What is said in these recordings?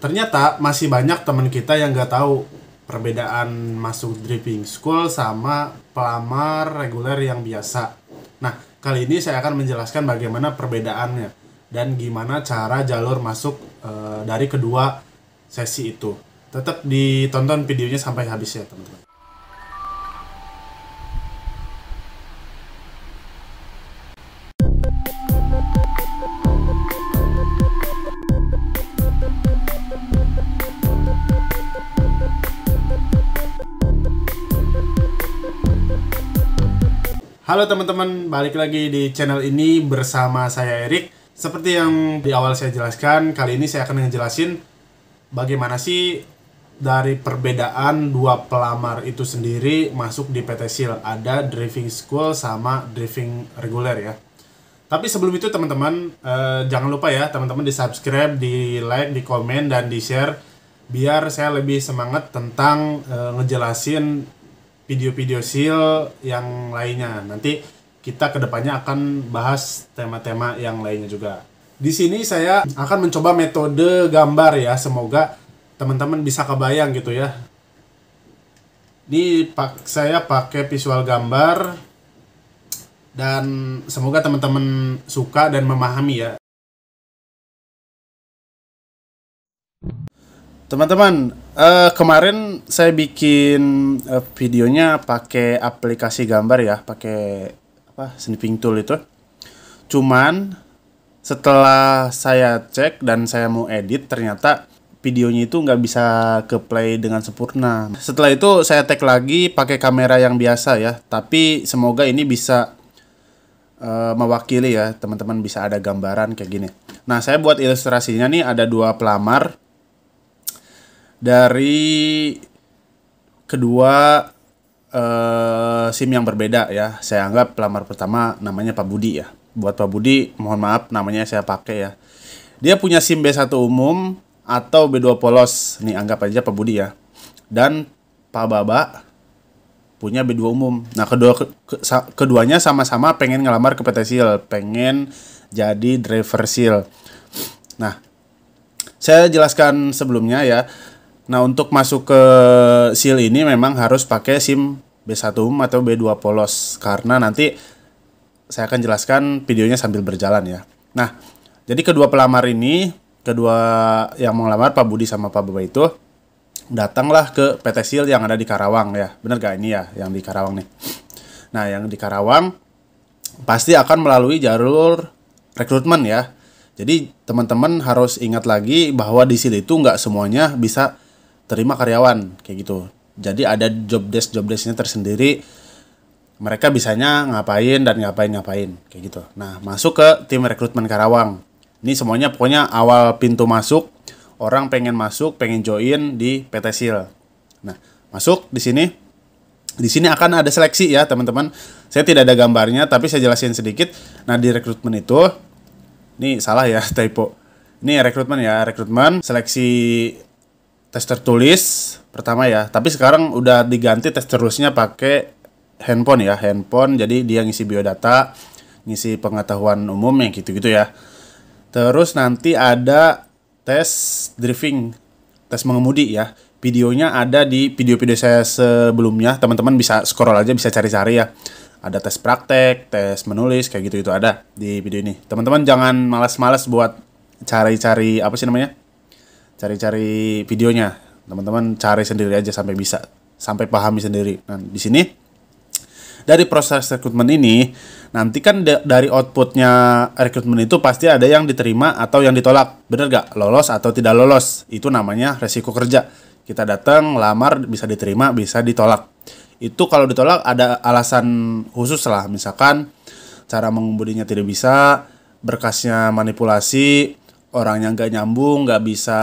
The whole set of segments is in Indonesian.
Ternyata masih banyak teman kita yang nggak tahu perbedaan masuk driving school sama pelamar reguler yang biasa. Nah, kali ini saya akan menjelaskan bagaimana perbedaannya dan gimana cara jalur masuk dari kedua sesi itu. Tetap ditonton videonya sampai habis ya, teman-teman. Halo teman-teman, balik lagi di channel ini bersama saya Erik. Seperti yang di awal saya jelaskan, kali ini saya akan ngejelasin bagaimana sih dari perbedaan dua pelamar itu sendiri masuk di PT SIL. Ada driving school sama driving reguler ya. Tapi sebelum itu teman-teman, jangan lupa ya teman-teman di subscribe, di like, di komen, dan di share biar saya lebih semangat tentang ngejelasin video-video SIL yang lainnya. Nanti kita kedepannya akan bahas tema-tema yang lainnya juga. Di sini saya akan mencoba metode gambar ya. Semoga teman-teman bisa kebayang gitu ya. Ini saya pakai visual gambar dan semoga teman-teman suka dan memahami ya. Teman-teman, kemarin saya bikin videonya pakai aplikasi gambar ya, pakai snipping tool itu. Cuman setelah saya cek dan saya mau edit, ternyata videonya itu nggak bisa ke play dengan sempurna. Setelah itu saya tag lagi pakai kamera yang biasa ya, tapi semoga ini bisa mewakili ya, teman-teman bisa ada gambaran kayak gini. Nah, saya buat ilustrasinya nih, ada dua pelamar dari kedua SIM yang berbeda ya. Saya anggap pelamar pertama namanya Pak Budi ya. Buat Pak Budi, mohon maaf namanya saya pakai ya. Dia punya SIM B1 umum atau B2 polos. Nih anggap aja Pak Budi ya. Dan Pak Baba punya B2 umum. Nah, keduanya sama-sama pengen ngelamar ke PT SIL, pengen jadi driver SIL. Nah, saya jelaskan sebelumnya ya. Nah, untuk masuk ke SIL ini memang harus pakai SIM B1 umum atau B2 polos, karena nanti saya akan jelaskan videonya sambil berjalan ya. Nah, jadi kedua pelamar ini, kedua yang mau ngelamar, Pak Budi sama Pak Baba itu, datanglah ke PT SIL yang ada di Karawang ya. Bener gak ini ya, yang di Karawang nih. Nah, yang di Karawang pasti akan melalui jalur rekrutmen ya. Jadi teman-teman harus ingat lagi bahwa di SIL itu nggak semuanya bisa terima karyawan kayak gitu. Jadi ada job desknya tersendiri. Mereka bisanya ngapain dan ngapain kayak gitu. Nah, masuk ke tim rekrutmen Karawang. Ini semuanya pokoknya awal pintu masuk, orang pengen masuk, pengen join di PT SIL. Nah, masuk di sini. Di sini akan ada seleksi ya, teman-teman. Saya tidak ada gambarnya, tapi saya jelasin sedikit. Nah, di rekrutmen itu, ini salah ya, typo. Ini rekrutmen ya, rekrutmen seleksi tes tertulis pertama ya, tapi sekarang udah diganti tes tertulisnya pakai handphone ya, handphone. Jadi dia ngisi biodata, ngisi pengetahuan umum yang gitu-gitu ya. Terus nanti ada tes driving, tes mengemudi ya. Videonya ada di video-video saya sebelumnya, teman-teman bisa scroll aja, bisa cari-cari ya. Ada tes praktek, tes menulis kayak gitu, itu ada di video ini. Teman-teman jangan malas-malas buat cari-cari apa sih namanya? Cari-cari videonya. Teman-teman cari sendiri aja sampai bisa, sampai pahami sendiri. Nah, di sini dari proses rekrutmen ini, nanti kan dari outputnya rekrutmen itu pasti ada yang diterima atau yang ditolak. Bener gak? Lolos atau tidak lolos. Itu namanya resiko kerja. Kita datang, lamar, bisa diterima, bisa ditolak. Itu kalau ditolak ada alasan khusus lah. Misalkan cara mengemudinya tidak bisa, berkasnya manipulasi, orangnya nggak nyambung, nggak bisa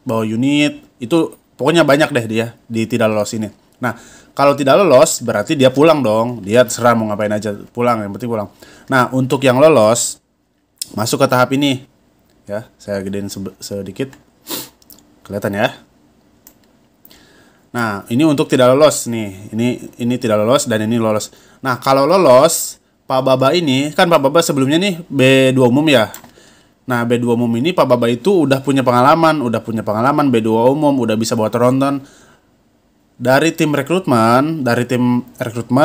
bawa unit, itu pokoknya banyak deh dia di tidak lolos ini. Nah, kalau tidak lolos berarti dia pulang dong, dia terserah mau ngapain aja, pulang, yang penting pulang. Nah, untuk yang lolos masuk ke tahap ini ya, saya gedein sedikit, kelihatan ya. Nah, ini untuk tidak lolos nih, ini tidak lolos dan ini lolos. Nah, kalau lolos Pak Baba ini kan, Pak Baba sebelumnya nih B2 umum ya. Nah, B2 umum ini Pak Baba itu udah punya pengalaman B2 umum, udah bisa bawa tronton. Dari tim rekrutmen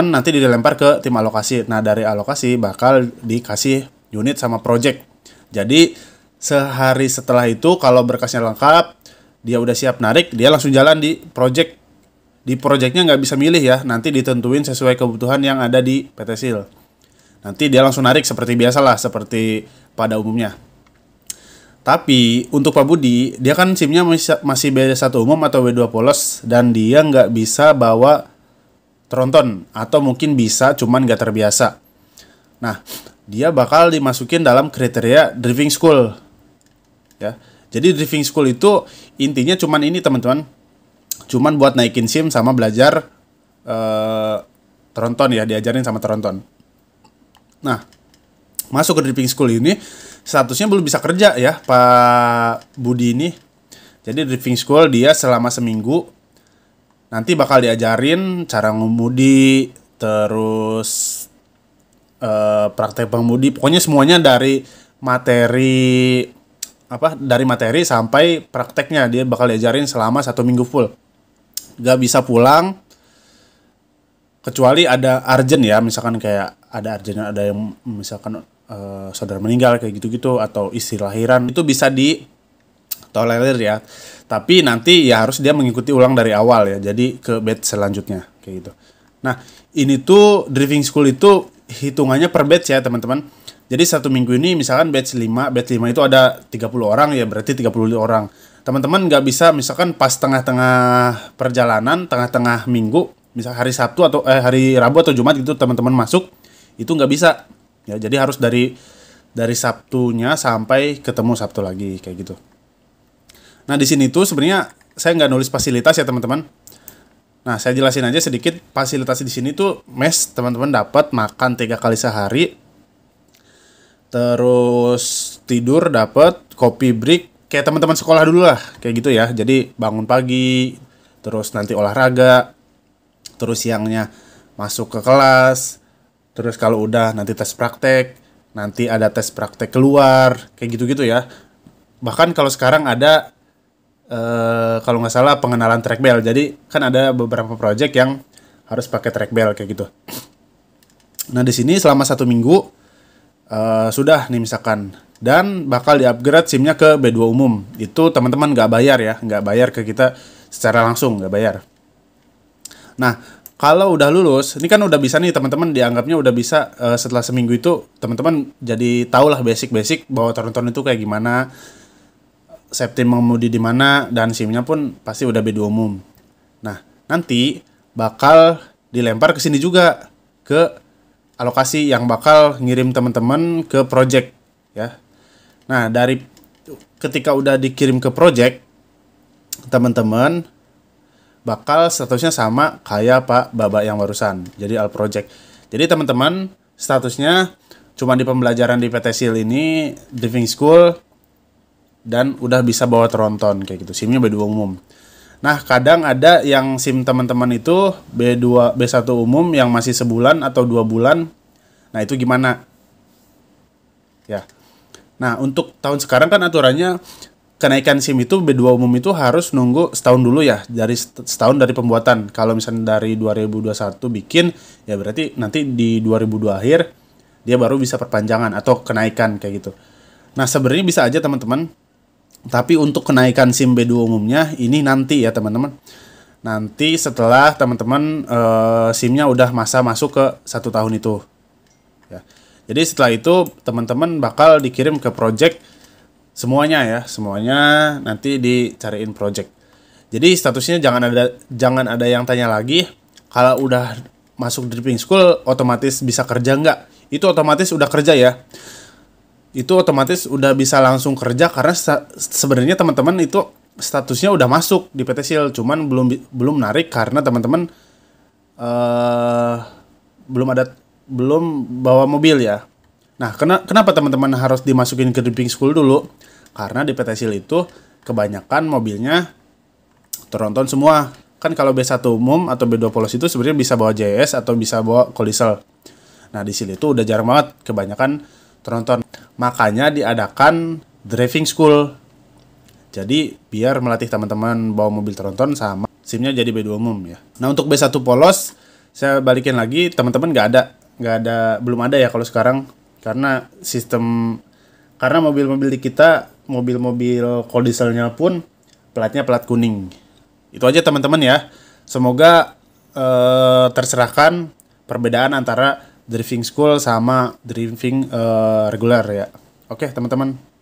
nanti dilempar ke tim alokasi. Nah, dari alokasi bakal dikasih unit sama project. Jadi, sehari setelah itu kalau berkasnya lengkap, dia udah siap narik, dia langsung jalan di project. Di projectnya nggak bisa milih ya, nanti ditentuin sesuai kebutuhan yang ada di PT SIL. Nanti dia langsung narik seperti biasalah, seperti pada umumnya. Tapi untuk Pak Budi, dia kan SIM-nya masih B1 umum atau B2 polos dan dia nggak bisa bawa tronton atau mungkin bisa cuman nggak terbiasa. Nah, dia bakal dimasukin dalam kriteria driving school. Ya. Jadi driving school itu intinya cuman ini teman-teman. Cuman buat naikin SIM sama belajar tronton ya, diajarin sama tronton. Nah, masuk ke driving school ini statusnya belum bisa kerja ya Pak Budi ini. Jadi driving school dia selama seminggu nanti bakal diajarin cara ngemudi, terus praktek pengemudi, pokoknya semuanya dari materi sampai prakteknya dia bakal diajarin selama 1 minggu full. Gak bisa pulang kecuali ada urgent ya, misalkan kayak ada yang misalkan saudara meninggal kayak gitu-gitu atau istri lahiran, itu bisa ditolerir ya. Tapi nanti ya harus dia mengikuti ulang dari awal ya. Jadi ke batch selanjutnya kayak gitu. Nah, ini tuh driving school itu hitungannya per batch ya, teman-teman. Jadi 1 minggu ini misalkan batch 5 itu ada 30 orang ya, berarti 30 orang. Teman-teman nggak bisa misalkan pas tengah-tengah perjalanan, tengah-tengah minggu, misal hari Sabtu atau hari Rabu atau Jumat gitu teman-teman masuk, itu nggak bisa. Ya, jadi harus dari Sabtunya sampai ketemu Sabtu lagi kayak gitu. Nah, di sini tuh sebenarnya saya nggak nulis fasilitas ya teman-teman. Nah, saya jelasin aja sedikit fasilitas di sini tuh mes teman-teman dapat makan 3 kali sehari, terus tidur dapat, kopi break kayak teman-teman sekolah dulu lah kayak gitu ya. Jadi bangun pagi, terus nanti olahraga, terus siangnya masuk ke kelas. Terus kalau udah nanti tes praktek, nanti ada tes praktek keluar, kayak gitu-gitu ya. Bahkan kalau sekarang ada, kalau nggak salah pengenalan track bell. Jadi kan ada beberapa project yang harus pakai track bell kayak gitu. Nah, di sini selama 1 minggu sudah nih misalkan, dan bakal di-upgrade SIM-nya ke B2 umum. Itu teman-teman nggak bayar ya, nggak bayar ke kita secara langsung, nggak bayar. Nah, kalau udah lulus, ini kan udah bisa nih teman-teman, dianggapnya udah bisa setelah seminggu itu teman-teman jadi tahulah basic-basic bahwa tronton itu kayak gimana, safety mengemudi di mana, dan SIM-nya pun pasti udah B2 umum. Nah, nanti bakal dilempar ke sini juga ke alokasi yang bakal ngirim teman-teman ke project ya. Nah, dari ketika udah dikirim ke project, teman-teman bakal statusnya sama kayak Pak Baba yang barusan. Jadi all project. Jadi teman-teman statusnya cuma di pembelajaran di PT SIL ini driving school dan udah bisa bawa tronton kayak gitu. SIM-nya B2 umum. Nah, kadang ada yang SIM teman-teman itu B1 umum yang masih sebulan atau 2 bulan. Nah, itu gimana? Ya. Nah, untuk tahun sekarang kan aturannya kenaikan SIM itu B2 umum itu harus nunggu setahun dulu ya, dari setahun dari pembuatan. Kalau misalnya dari 2021 bikin, ya berarti nanti di 2002 akhir dia baru bisa perpanjangan atau kenaikan kayak gitu. Nah, sebenarnya bisa aja teman-teman. Tapi untuk kenaikan SIM B2 umumnya ini nanti ya teman-teman. Nanti setelah teman-teman SIM-nya udah masa masuk ke 1 tahun itu. Ya. Jadi setelah itu teman-teman bakal dikirim ke project semuanya nanti dicariin project. Jadi statusnya jangan ada yang tanya lagi kalau udah masuk driving school otomatis bisa kerja nggak? Itu otomatis udah kerja ya. Itu otomatis udah bisa langsung kerja karena sebenarnya teman-teman itu statusnya udah masuk di PT SIL, cuman belum narik karena teman-teman belum bawa mobil ya. Nah, kenapa teman-teman harus dimasukin ke driving school dulu? Karena di PT SIL itu kebanyakan mobilnya tronton semua. Kan kalau B1 umum atau B2 polos itu sebenarnya bisa bawa JS atau bisa bawa Kolisel. Nah, di SIL itu udah jarang banget, kebanyakan tronton. Makanya diadakan driving school. Jadi biar melatih teman-teman bawa mobil tronton sama SIM-nya jadi B2 umum ya. Nah untuk B1 polos saya balikin lagi, teman-teman belum ada ya kalau sekarang, karena mobil-mobil di kita, mobil-mobil cold dieselnya pun platnya plat kuning. Itu aja teman-teman ya. Semoga tercerahkan perbedaan antara driving school sama driving regular ya. Oke teman-teman.